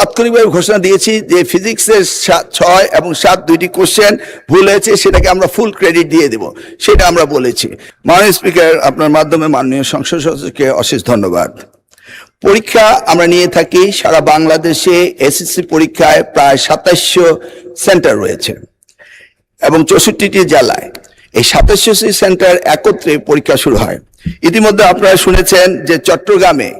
তাৎক্ষণিকভাবে ঘোষণা দিয়েছি যে ফিজিক্সের 6 এবং 7 দুইটি কোশ্চেন ভুল হয়েছে, সেটাকে আমরা ফুল ক্রেডিট দিয়ে দেব, সেটা আমরা বলেছি। মাননীয় স্পিকার, আপনার মাধ্যমে মাননীয় সংসদ সদস্যকে অশেষ ধন্যবাদ। পরীক্ষা আমরা নিয়ে থাকি সারা বাংলাদেশে। এসএসসি পরীক্ষায় প্রায় 2700 সেন্টার রয়েছে এবং 64টি জেলায় এই 2700 সেন্টার একত্রে পরীক্ষা শুরু হয়। ইতিমধ্যে আপনারা শুনেছেন যে চট্টগ্রামে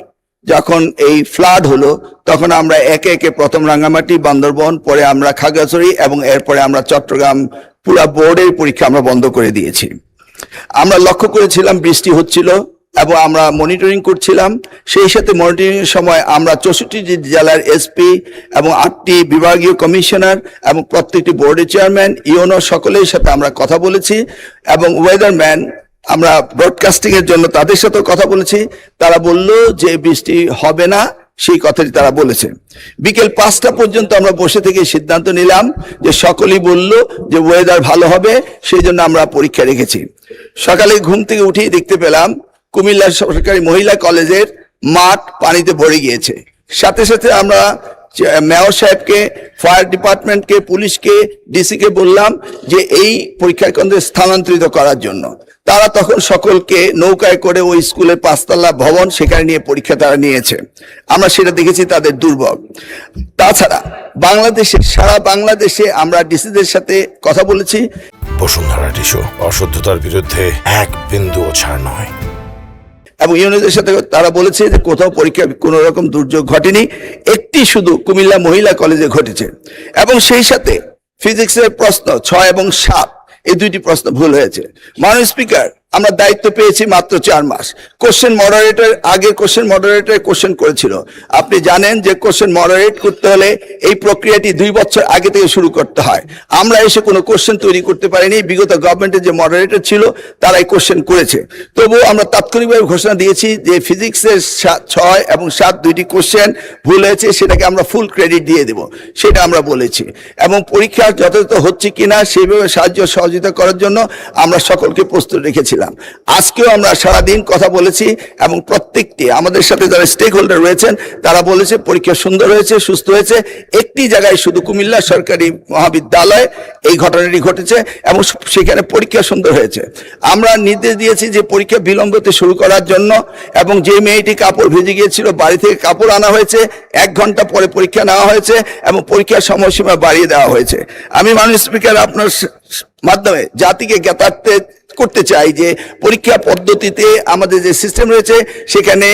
যখন এই ফ্লাড হলো তখন আমরা একে একে প্রথম রাঙ্গামাটি, বান্দরবন, পরে আমরা খাগড়াছড়ি এবং এরপরে আমরা চট্টগ্রাম পুরো বোর্ডের পরীক্ষা আমরা বন্ধ করে দিয়েছি। আমরা লক্ষ্য করেছিলাম বৃষ্টি হচ্ছিল এবং আমরা মনিটরিং করছিলাম। সেই সাথে মনিটরিং এর সময় আমরা 64টি জেলার এসপি এবং 8টি বিভাগীয় কমিশনার এবং প্রত্যেকটি বোর্ডের চেয়ারম্যান, ইউনো সকলের সাথে আমরা কথা বলেছি এবং ওয়েদারম্যান আমরা ব্রডকাস্টিং এর জন্য তাদের সাথে কথা বলেছি। তারা বলল যে বৃষ্টি হবে না, সেই কথাটি তারা বলেছে। বিকেল 5টা পর্যন্ত আমরা বসে থেকে সিদ্ধান্ত নিলাম যে সকলেই বলল যে ওয়েদার ভালো হবে, সেই জন্য আমরা পরীক্ষা রেখেছি। সকালে ঘুম থেকে উঠেই দেখতে পেলাম কুমিল্লা সরকারি মহিলা কলেজের মাঠ পানিতে ভরে গিয়েছে। সাথে সাথে আমরা মেয়র সাহেবকে, ফায়ার ডিপার্টমেন্টকে, পুলিশকে, ডিসিকে বললাম যে এই পরীক্ষা কেন্দ্রে স্থানান্তরিত করার জন্য। তারা তখন সকলকে নৌকায় করে ওই স্কুলের 5তলা ভবন সেখানে নিয়ে পরীক্ষা তারা নিয়েছে। আমরা সেটা দেখেছি তাদের দুর্ভোগ। তাছাড়া সারা বাংলাদেশে আমরা ডিসিদের সাথে কথা বলেছি। বসুন্ধরা টিস্যু অশুদ্ধতার বিরুদ্ধে এক বিন্দুও ছাড় নয় এবং ইউনিয়নের সাথে তারা বলেছে যে কোথাও পরীক্ষা কোনো রকম দুর্যোগ ঘটেনি, একটি শুধু কুমিল্লা মহিলা কলেজে ঘটেছে। এবং সেই সাথে ফিজিক্সের প্রশ্ন 6 এবং 7 এই দুইটি প্রশ্ন ভুল হয়েছে। মাননীয় স্পিকার, আমরা দায়িত্ব পেয়েছি মাত্র 4 মাস। কোশ্চেন মডারেটর আগে কোশ্চেন করেছিল। আপনি জানেন যে কোশ্চেন মডারেট করতে হলে এই প্রক্রিয়াটি 2 বছর আগে থেকে শুরু করতে হয়। আমরা এসে কোনো কোশ্চেন তৈরি করতে পারিনি। বিগত গভর্নমেন্টের যে মডারেটর ছিল তারাই কোশ্চেন করেছে। তবুও আমরা তাৎক্ষণিকভাবে ঘোষণা দিয়েছি যে ফিজিক্সের 6 এবং 7 দুইটি কোশ্চেন ভুল হয়েছে, সেটাকে আমরা ফুল ক্রেডিট দিয়ে দেব, সেটা আমরা বলেছি। এবং পরীক্ষা যথাযথ হচ্ছে কিনা সেইভাবে সাহায্য সহযোগিতা করার জন্য আমরা সকলকে প্রস্তুত রেখেছিলাম। আজকেও আমরা সারাদিন কথা বলেছি এবং প্রত্যেকটি আমাদের সাথে যারা স্টেক হোল্ডার রয়েছেন তারা বলেছে পরীক্ষা সুন্দর হয়েছে, সুস্থ হয়েছে। একটি জায়গায় শুধু কুমিল্লা সরকারি মহাবিদ্যালয় এই ঘটনাটি ঘটেছে এবং সেখানে পরীক্ষা সুন্দর হয়েছে। আমরা নির্দেশ দিয়েছি যে পরীক্ষা বিলম্বতে শুরু করার জন্য এবং যে মেয়েটি কাপড় ভিজে গিয়েছিল বাড়ি থেকে কাপড় আনা হয়েছে, 1 ঘন্টা পরে পরীক্ষা নেওয়া হয়েছে এবং পরীক্ষার সময়সীমা বাড়িয়ে দেওয়া হয়েছে। আমি মাননীয় স্পিকার আপনার মাধ্যমে জাতিকে জ্ঞাতার্থে করতে চাই যে পরীক্ষা পদ্ধতিতে আমাদের যে সিস্টেম রয়েছে সেখানে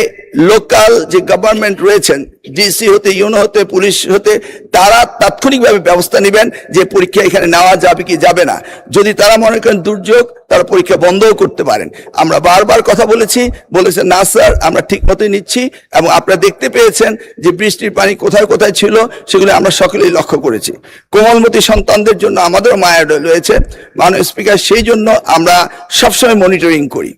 লোকাল যে গভর্নমেন্ট রয়েছেন, ডিসি হতে, ইউনো হতে, পুলিশ হতে, তারা তাৎক্ষণিকভাবে ব্যবস্থা নেবেন যে পরীক্ষা এখানে নেওয়া যাবে কি যাবে না। যদি তারা মনে করেন দুর্যোগ, তারা পরীক্ষা বন্ধও করতে পারেন। আমরা বারবার কথা বলেছেন না স্যার, আমরা ঠিক মতোই নিচ্ছি এবং আপনারা দেখতে পেয়েছেন যে বৃষ্টির পানি কোথায় কোথায় ছিল সেগুলো আমরা সকলেই লক্ষ্য করেছি। কোমলমতি সন্তানদের জন্য আমাদেরও মায়া রয়েছে মাননীয় স্পিকার, সেই জন্য আমরা সবসময় মনিটরিং করি।